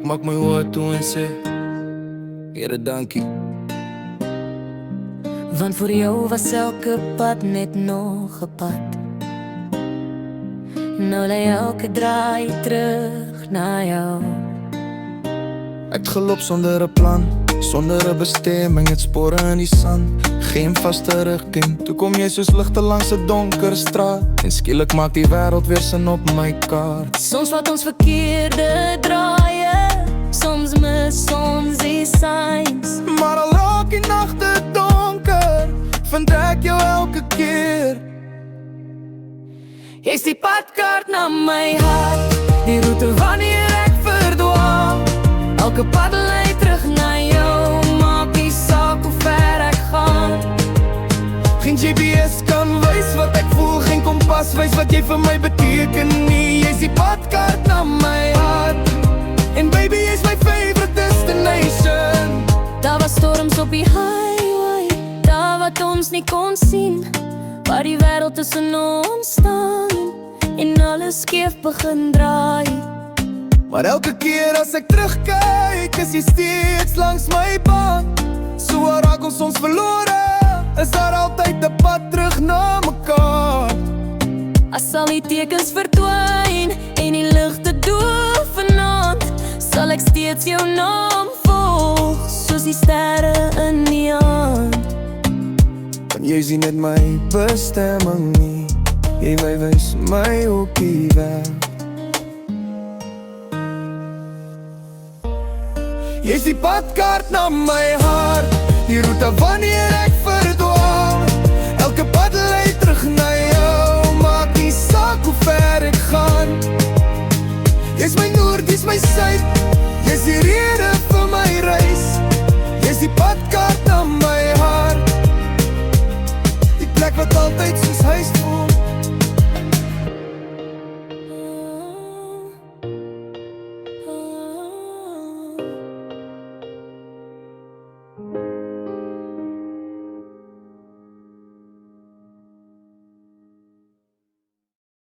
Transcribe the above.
maak my oor toe en sê Here dankie. Want voor jou was elke pad net nog 'n pad. Nou lei elke draai terug na jou. Ek het geloop sonder 'n plan, sonder 'n bestemming, het spore in die sand, geen vaste rigting. Toe kom jy soos ligte langs 'n donker straat, en skielik maak die wêreld weer sin op my kaart. Soms vat ons verkeerde draaie, soms mis ons die signs. Maar al raak die nagte donker, vind ek jou elke keer. Jy's die padkaart na my hart, die roete wanneer ek verdwaal. Elke pad lei terug na jou, maak nie saak hoe ver ek gaan. Geen GPS kan wys wat ek voel, geen kompas wys wat jy vir my beteken nie. Jy's die padkaart na my hart, en baby jy's my favorite destination. Daar was storms op die highway, daar wat ons nie kon sien, waar die wêreld tussen ons staan en alles skeef begin draai. Maar elke keer as ek terugkyk, is jy steeds langs my pad. So waar raak ons verlore, is daar altyd 'n pad terug na mekaar. As al die tekens verdwyn en die ligte doof vanaand, sal ek steeds jou naam volg, soos die sterre in die aand. Want jy sien net my bestemming nie, jy wys my ook die weg. Jy's die padkaart na my hart, die roete wanneer ek